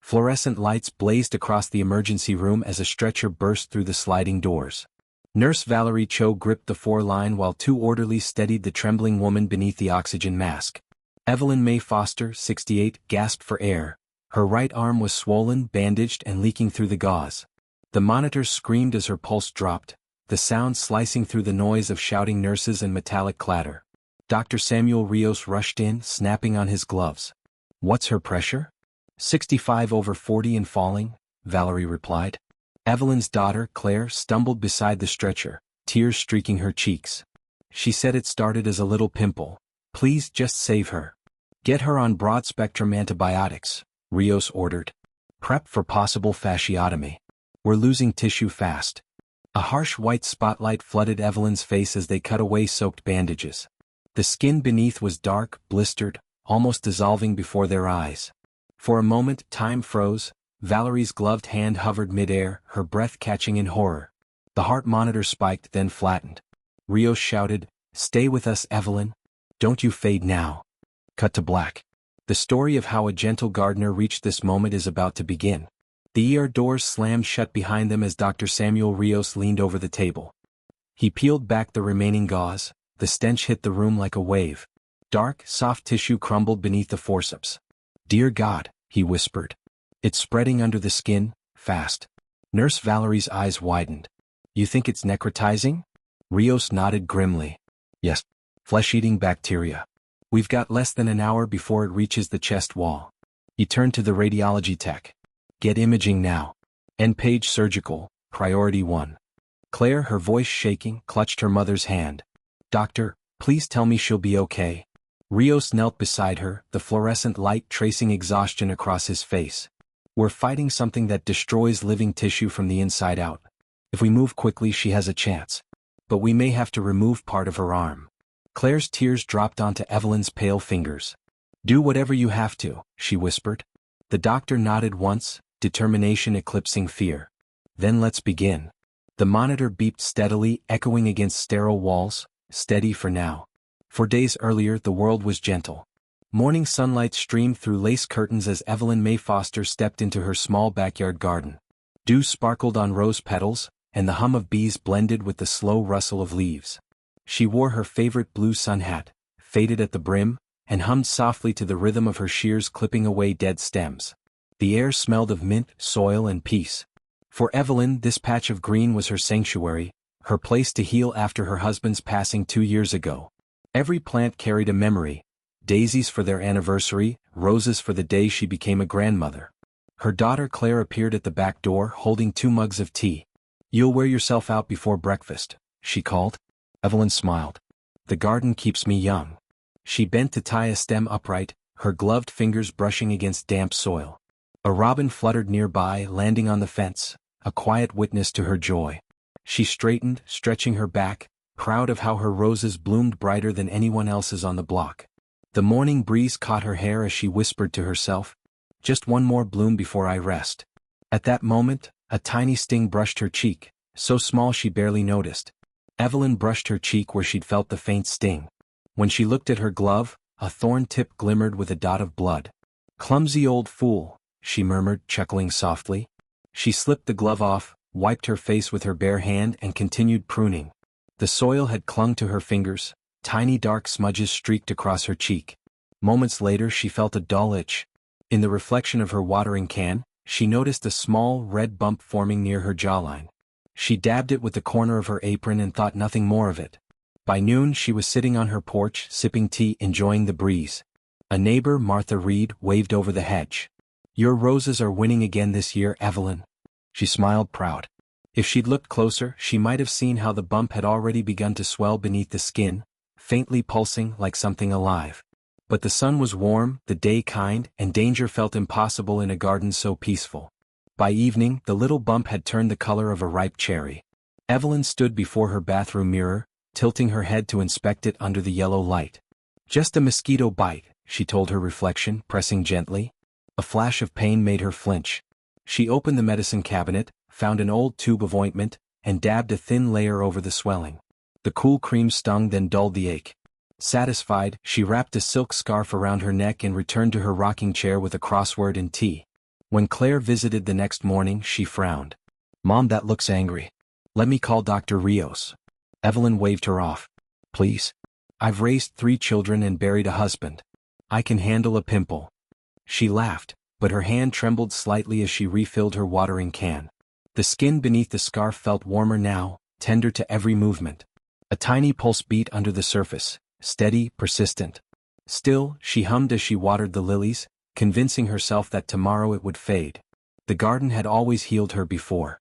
Fluorescent lights blazed across the emergency room as a stretcher burst through the sliding doors. Nurse Valerie Cho gripped the four-line while two orderlies steadied the trembling woman beneath the oxygen mask. Evelyn Mae Foster, 68, gasped for air. Her right arm was swollen, bandaged, and leaking through the gauze. The monitors screamed as her pulse dropped, the sound slicing through the noise of shouting nurses and metallic clatter. Dr. Samuel Rios rushed in, snapping on his gloves. "What's her pressure?" 65/40 and falling, Valerie replied. Evelyn's daughter, Claire, stumbled beside the stretcher, tears streaking her cheeks. She said it started as a little pimple. "Please just save her. Get her on broad-spectrum antibiotics," Rios ordered. "Prep for possible fasciotomy. We're losing tissue fast." A harsh white spotlight flooded Evelyn's face as they cut away soaked bandages. The skin beneath was dark, blistered, almost dissolving before their eyes. For a moment, time froze. Valerie's gloved hand hovered midair, her breath catching in horror. The heart monitor spiked, then flattened. Rios shouted, "Stay with us, Evelyn. Don't you fade now." Cut to black. The story of how a gentle gardener reached this moment is about to begin. The ER doors slammed shut behind them as Dr. Samuel Rios leaned over the table. He peeled back the remaining gauze. The stench hit the room like a wave. Dark, soft tissue crumbled beneath the forceps. "Dear God," he whispered. "It's spreading under the skin, fast." Nurse Valerie's eyes widened. "You think it's necrotizing?" Rios nodded grimly. "Yes. Flesh-eating bacteria. We've got less than an hour before it reaches the chest wall." He turned to the radiology tech. "Get imaging now. End-page surgical, priority 1. Claire, her voice shaking, clutched her mother's hand. "Doctor, please tell me she'll be okay." Rios knelt beside her, the fluorescent light tracing exhaustion across his face. "We're fighting something that destroys living tissue from the inside out. If we move quickly, she has a chance. But we may have to remove part of her arm." Claire's tears dropped onto Evelyn's pale fingers. "Do whatever you have to," she whispered. The doctor nodded once, determination eclipsing fear. "Then let's begin." The monitor beeped steadily, echoing against sterile walls, steady for now. For days earlier, the world was gentle. Morning sunlight streamed through lace curtains as Evelyn Mae Foster stepped into her small backyard garden. Dew sparkled on rose petals, and the hum of bees blended with the slow rustle of leaves. She wore her favorite blue sun hat, faded at the brim, and hummed softly to the rhythm of her shears clipping away dead stems. The air smelled of mint, soil, and peace. For Evelyn, this patch of green was her sanctuary, her place to heal after her husband's passing 2 years ago. Every plant carried a memory. Daisies for their anniversary, roses for the day she became a grandmother. Her daughter Claire appeared at the back door holding 2 mugs of tea. "You'll wear yourself out before breakfast," she called. Evelyn smiled. "The garden keeps me young." She bent to tie a stem upright, her gloved fingers brushing against damp soil. A robin fluttered nearby, landing on the fence, a quiet witness to her joy. She straightened, stretching her back, proud of how her roses bloomed brighter than anyone else's on the block. The morning breeze caught her hair as she whispered to herself, "Just one more bloom before I rest." At that moment, a tiny sting brushed her cheek, so small she barely noticed. Evelyn brushed her cheek where she'd felt the faint sting. When she looked at her glove, a thorn tip glimmered with a dot of blood. "Clumsy old fool," she murmured, chuckling softly. She slipped the glove off, wiped her face with her bare hand and continued pruning. The soil had clung to her fingers, tiny dark smudges streaked across her cheek. Moments later she felt a dull itch. In the reflection of her watering can, she noticed a small red bump forming near her jawline. She dabbed it with the corner of her apron and thought nothing more of it. By noon she was sitting on her porch, sipping tea, enjoying the breeze. A neighbor, Martha Reed, waved over the hedge. "Your roses are winning again this year, Evelyn." She smiled proud. If she'd looked closer, she might have seen how the bump had already begun to swell beneath the skin, faintly pulsing like something alive. But the sun was warm, the day kind, and danger felt impossible in a garden so peaceful. By evening, the little bump had turned the color of a ripe cherry. Evelyn stood before her bathroom mirror, tilting her head to inspect it under the yellow light. "Just a mosquito bite," she told her reflection, pressing gently. A flash of pain made her flinch. She opened the medicine cabinet, found an old tube of ointment, and dabbed a thin layer over the swelling. The cool cream stung then dulled the ache. Satisfied, she wrapped a silk scarf around her neck and returned to her rocking chair with a crossword and tea. When Claire visited the next morning, she frowned. "Mom, that looks angry. Let me call Dr. Rios." Evelyn waved her off. "Please. I've raised 3 children and buried a husband. I can handle a pimple." She laughed, but her hand trembled slightly as she refilled her watering can. The skin beneath the scarf felt warmer now, tender to every movement. A tiny pulse beat under the surface, steady, persistent. Still, she hummed as she watered the lilies, convincing herself that tomorrow it would fade. The garden had always healed her before.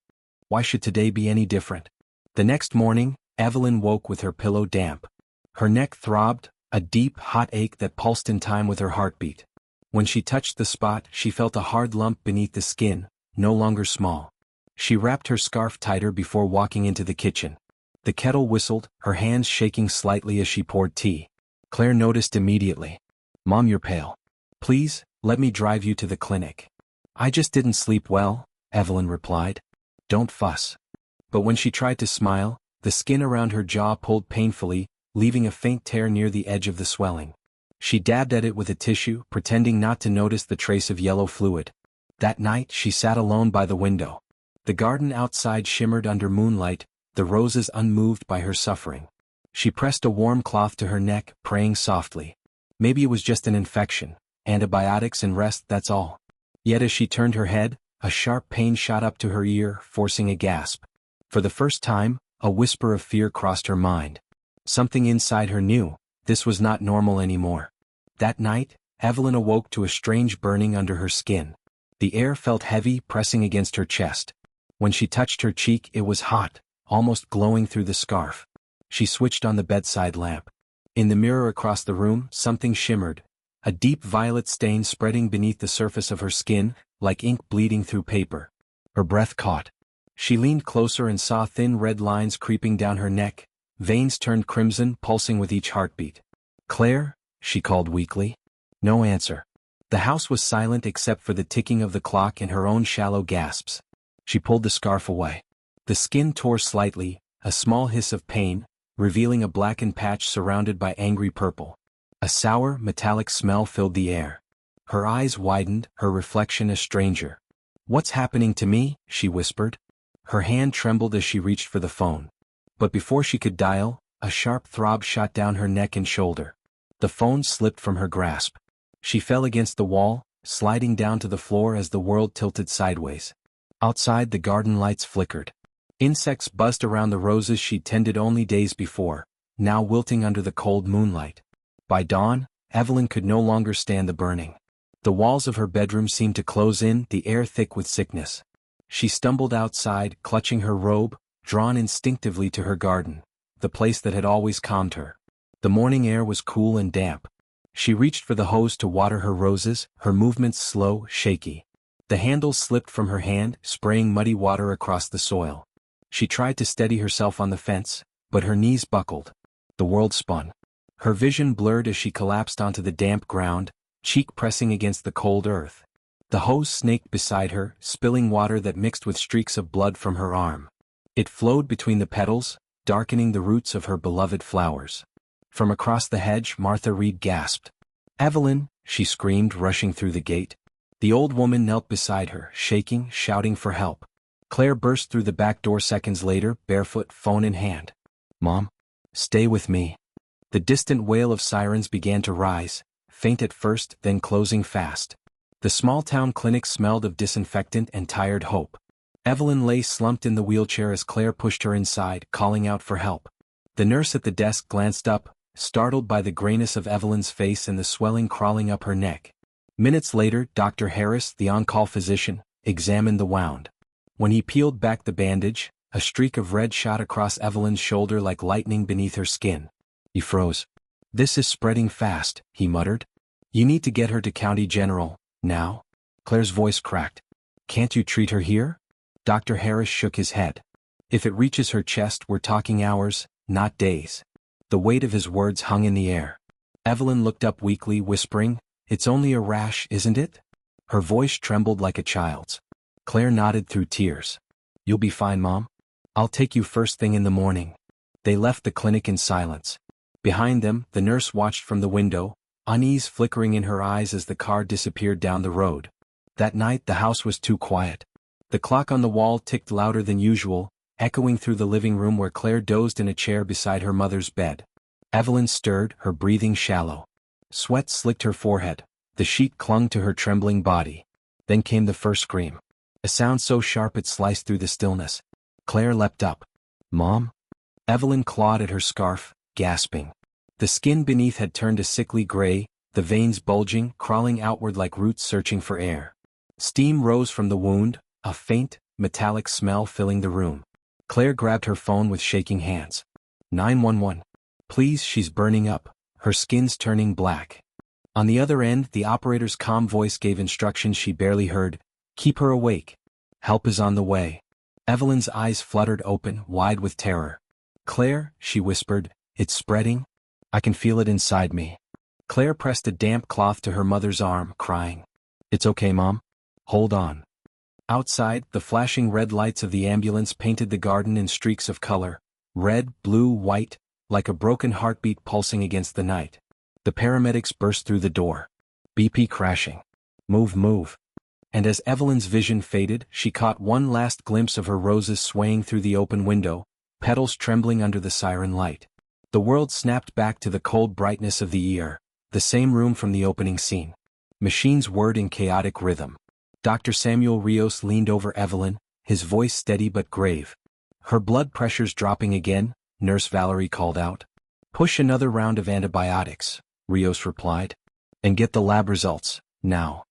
Why should today be any different? The next morning, Evelyn woke with her pillow damp. Her neck throbbed, a deep, hot ache that pulsed in time with her heartbeat. When she touched the spot, she felt a hard lump beneath the skin, no longer small. She wrapped her scarf tighter before walking into the kitchen. The kettle whistled, her hands shaking slightly as she poured tea. Claire noticed immediately. "Mom, you're pale. Please, let me drive you to the clinic." "I just didn't sleep well," Evelyn replied. "Don't fuss." But when she tried to smile, the skin around her jaw pulled painfully, leaving a faint tear near the edge of the swelling. She dabbed at it with a tissue, pretending not to notice the trace of yellow fluid. That night, she sat alone by the window. The garden outside shimmered under moonlight, the roses unmoved by her suffering. She pressed a warm cloth to her neck, praying softly. Maybe it was just an infection. Antibiotics and rest, that's all. Yet as she turned her head, a sharp pain shot up to her ear, forcing a gasp. For the first time, a whisper of fear crossed her mind. Something inside her knew, this was not normal anymore. That night, Evelyn awoke to a strange burning under her skin. The air felt heavy, pressing against her chest. When she touched her cheek, it was hot, almost glowing through the scarf. She switched on the bedside lamp. In the mirror across the room, something shimmered, a deep violet stain spreading beneath the surface of her skin, like ink bleeding through paper. Her breath caught. She leaned closer and saw thin red lines creeping down her neck, veins turned crimson, pulsing with each heartbeat. "Claire?" she called weakly. No answer. The house was silent except for the ticking of the clock and her own shallow gasps. She pulled the scarf away. The skin tore slightly, a small hiss of pain, revealing a blackened patch surrounded by angry purple. A sour, metallic smell filled the air. Her eyes widened, her reflection a stranger. "What's happening to me?" she whispered. Her hand trembled as she reached for the phone. But before she could dial, a sharp throb shot down her neck and shoulder. The phone slipped from her grasp. She fell against the wall, sliding down to the floor as the world tilted sideways. Outside, the garden lights flickered. Insects buzzed around the roses she'd tended only days before, now wilting under the cold moonlight. By dawn, Evelyn could no longer stand the burning. The walls of her bedroom seemed to close in, the air thick with sickness. She stumbled outside, clutching her robe, drawn instinctively to her garden, the place that had always calmed her. The morning air was cool and damp. She reached for the hose to water her roses, her movements slow, shaky. The handle slipped from her hand, spraying muddy water across the soil. She tried to steady herself on the fence, but her knees buckled. The world spun. Her vision blurred as she collapsed onto the damp ground, cheek pressing against the cold earth. The hose snaked beside her, spilling water that mixed with streaks of blood from her arm. It flowed between the petals, darkening the roots of her beloved flowers. From across the hedge, Martha Reed gasped. "Evelyn!" she screamed, rushing through the gate. The old woman knelt beside her, shaking, shouting for help. Claire burst through the back door seconds later, barefoot, phone in hand. "Mom? Stay with me." The distant wail of sirens began to rise, faint at first, then closing fast. The small-town clinic smelled of disinfectant and tired hope. Evelyn lay slumped in the wheelchair as Claire pushed her inside, calling out for help. The nurse at the desk glanced up, startled by the grayness of Evelyn's face and the swelling crawling up her neck. Minutes later, Dr. Harris, the on-call physician, examined the wound. When he peeled back the bandage, a streak of red shot across Evelyn's shoulder like lightning beneath her skin. He froze. "This is spreading fast," he muttered. "You need to get her to County General, now." Claire's voice cracked. "Can't you treat her here?" Dr. Harris shook his head. "If it reaches her chest, we're talking hours, not days." The weight of his words hung in the air. Evelyn looked up weakly, whispering, "It's only a rash, isn't it?" Her voice trembled like a child's. Claire nodded through tears. "You'll be fine, Mom. I'll take you first thing in the morning." They left the clinic in silence. Behind them, the nurse watched from the window, unease flickering in her eyes as the car disappeared down the road. That night the house was too quiet. The clock on the wall ticked louder than usual, echoing through the living room where Claire dozed in a chair beside her mother's bed. Evelyn stirred, her breathing shallow. Sweat slicked her forehead. The sheet clung to her trembling body. Then came the first scream. A sound so sharp it sliced through the stillness. Claire leapt up. "Mom?" Evelyn clawed at her scarf, gasping. The skin beneath had turned a sickly gray, the veins bulging, crawling outward like roots searching for air. Steam rose from the wound, a faint, metallic smell filling the room. Claire grabbed her phone with shaking hands. 911. "Please, she's burning up, her skin's turning black." On the other end, the operator's calm voice gave instructions she barely heard. "Keep her awake. Help is on the way." Evelyn's eyes fluttered open, wide with terror. "Claire," she whispered, "it's spreading. I can feel it inside me." Claire pressed a damp cloth to her mother's arm, crying. "It's okay, Mom. Hold on." Outside, the flashing red lights of the ambulance painted the garden in streaks of color, red, blue, white, like a broken heartbeat pulsing against the night. The paramedics burst through the door. BP crashing. "Move, move." And as Evelyn's vision faded, she caught one last glimpse of her roses swaying through the open window, petals trembling under the siren light. The world snapped back to the cold brightness of the ER, the same room from the opening scene. Machines whirred in chaotic rhythm. Dr. Samuel Rios leaned over Evelyn, his voice steady but grave. "Her blood pressure's dropping again," Nurse Valerie called out. "Push another round of antibiotics," Rios replied. "And get the lab results, now."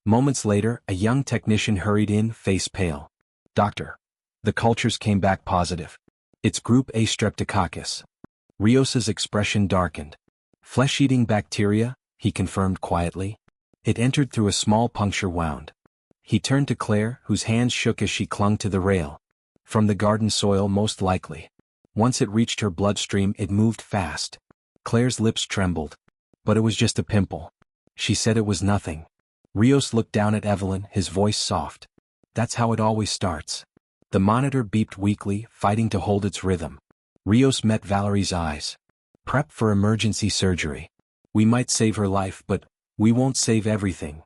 Moments later, a young technician hurried in, face pale. "Doctor, the cultures came back positive. It's group A streptococcus." Rios's expression darkened. "Flesh-eating bacteria," he confirmed quietly. "It entered through a small puncture wound." He turned to Claire, whose hands shook as she clung to the rail. "From the garden soil, most likely. Once it reached her bloodstream, it moved fast." Claire's lips trembled. "But it was just a pimple. She said it was nothing." Rios looked down at Evelyn, his voice soft. "That's how it always starts." The monitor beeped weakly, fighting to hold its rhythm. Rios met Valerie's eyes. "Prep for emergency surgery. We might save her life, but we won't save everything."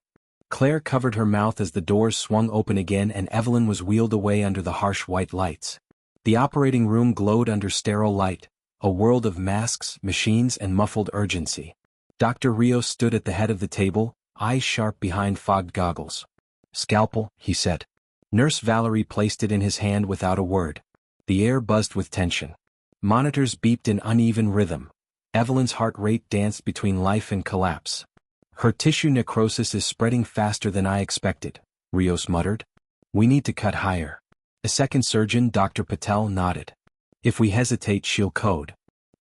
Claire covered her mouth as the doors swung open again and Evelyn was wheeled away under the harsh white lights. The operating room glowed under sterile light, a world of masks, machines, and muffled urgency. Dr. Rios stood at the head of the table, eyes sharp behind fogged goggles. "Scalpel," he said. Nurse Valerie placed it in his hand without a word. The air buzzed with tension. Monitors beeped in uneven rhythm. Evelyn's heart rate danced between life and collapse. "Her tissue necrosis is spreading faster than I expected," Rios muttered. "We need to cut higher." A second surgeon, Dr. Patel, nodded. "If we hesitate, she'll code."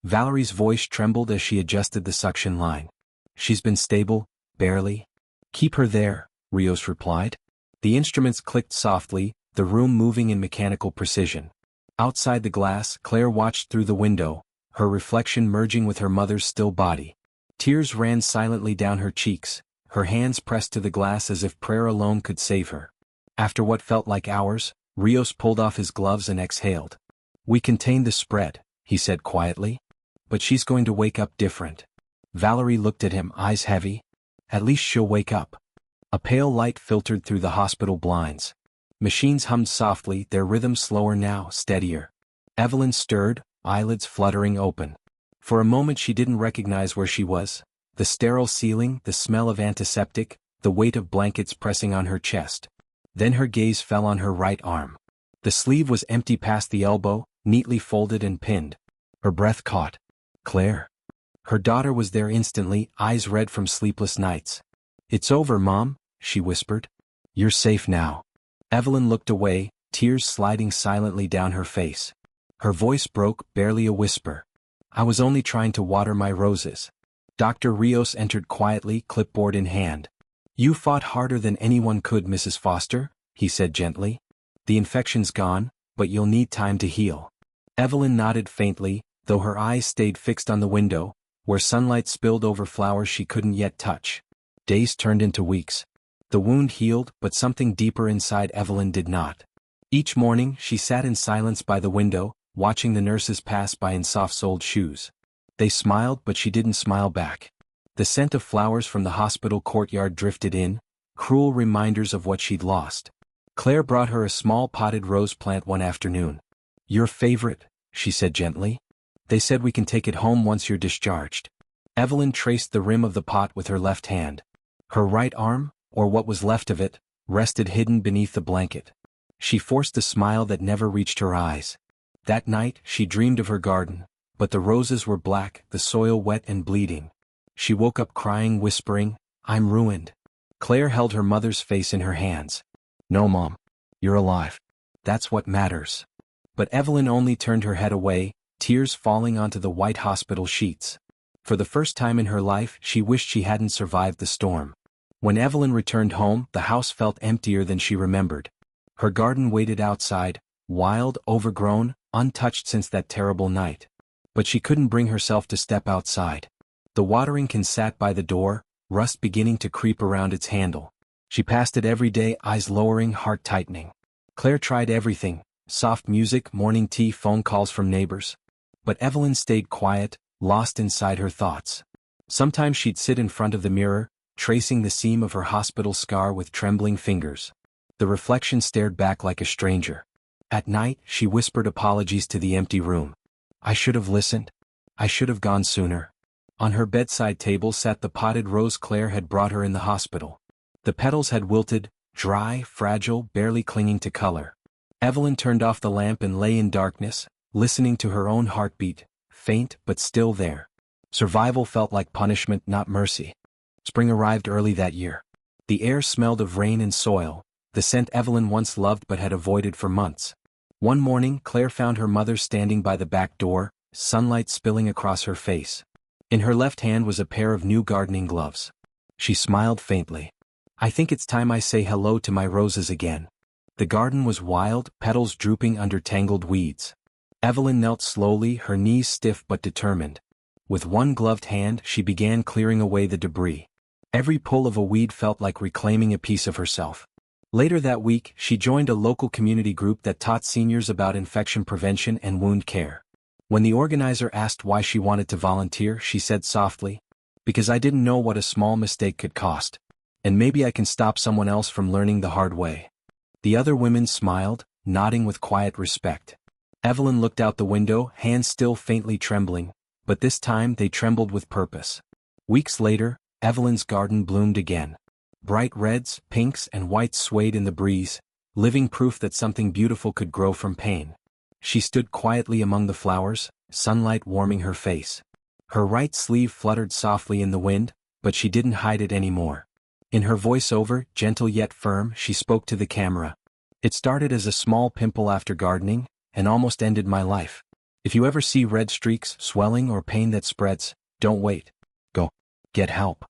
Valerie's voice trembled as she adjusted the suction line. "She's been stable, barely." "Keep her there," Rios replied. The instruments clicked softly, the room moving in mechanical precision. Outside the glass, Claire watched through the window, her reflection merging with her mother's still body. Tears ran silently down her cheeks, her hands pressed to the glass as if prayer alone could save her. After what felt like hours, Rios pulled off his gloves and exhaled. "We contained the spread," he said quietly. "But she's going to wake up different." Valerie looked at him, eyes heavy. "At least she'll wake up." A pale light filtered through the hospital blinds. Machines hummed softly, their rhythm slower now, steadier. Evelyn stirred, eyelids fluttering open. For a moment she didn't recognize where she was. The sterile ceiling, the smell of antiseptic, the weight of blankets pressing on her chest. Then her gaze fell on her right arm. The sleeve was empty past the elbow, neatly folded and pinned. Her breath caught. Claire. Her daughter was there instantly, eyes red from sleepless nights. "It's over, Mom," she whispered. "You're safe now." Evelyn looked away, tears sliding silently down her face. Her voice broke, barely a whisper. "I was only trying to water my roses." Dr. Rios entered quietly, clipboard in hand. "You fought harder than anyone could, Mrs. Foster," he said gently. "The infection's gone, but you'll need time to heal." Evelyn nodded faintly, though her eyes stayed fixed on the window, where sunlight spilled over flowers she couldn't yet touch. Days turned into weeks. The wound healed, but something deeper inside Evelyn did not. Each morning, she sat in silence by the window, watching the nurses pass by in soft-soled shoes. They smiled, but she didn't smile back. The scent of flowers from the hospital courtyard drifted in, cruel reminders of what she'd lost. Claire brought her a small potted rose plant one afternoon. "Your favorite," she said gently. "They said we can take it home once you're discharged." Evelyn traced the rim of the pot with her left hand. Her right arm, or what was left of it, rested hidden beneath the blanket. She forced a smile that never reached her eyes. That night, she dreamed of her garden, but the roses were black, the soil wet and bleeding. She woke up crying, whispering, "I'm ruined." Claire held her mother's face in her hands. "No, Mom. You're alive. That's what matters." But Evelyn only turned her head away, tears falling onto the white hospital sheets. For the first time in her life, she wished she hadn't survived the storm. When Evelyn returned home, the house felt emptier than she remembered. Her garden waited outside, wild, overgrown, untouched since that terrible night. But she couldn't bring herself to step outside. The watering can sat by the door, rust beginning to creep around its handle. She passed it every day, eyes lowering, heart tightening. Claire tried everything: soft music, morning tea, phone calls from neighbors. But Evelyn stayed quiet, lost inside her thoughts. Sometimes she'd sit in front of the mirror, tracing the seam of her hospital scar with trembling fingers. The reflection stared back like a stranger. At night, she whispered apologies to the empty room. "I should have listened. I should have gone sooner." On her bedside table sat the potted rose Claire had brought her in the hospital. The petals had wilted, dry, fragile, barely clinging to color. Evelyn turned off the lamp and lay in darkness, listening to her own heartbeat, faint but still there. Survival felt like punishment, not mercy. Spring arrived early that year. The air smelled of rain and soil, the scent Evelyn once loved but had avoided for months. One morning, Claire found her mother standing by the back door, sunlight spilling across her face. In her left hand was a pair of new gardening gloves. She smiled faintly. "I think it's time I say hello to my roses again." The garden was wild, petals drooping under tangled weeds. Evelyn knelt slowly, her knees stiff but determined. With one gloved hand, she began clearing away the debris. Every pull of a weed felt like reclaiming a piece of herself. Later that week, she joined a local community group that taught seniors about infection prevention and wound care. When the organizer asked why she wanted to volunteer, she said softly, "Because I didn't know what a small mistake could cost. And maybe I can stop someone else from learning the hard way." The other women smiled, nodding with quiet respect. Evelyn looked out the window, hands still faintly trembling, but this time they trembled with purpose. Weeks later, Evelyn's garden bloomed again. Bright reds, pinks, and whites swayed in the breeze, living proof that something beautiful could grow from pain. She stood quietly among the flowers, sunlight warming her face. Her right sleeve fluttered softly in the wind, but she didn't hide it anymore. In her voiceover, gentle yet firm, she spoke to the camera. "It started as a small pimple after gardening, and almost ended my life. If you ever see red streaks, swelling, or pain that spreads, don't wait. Go. Get help."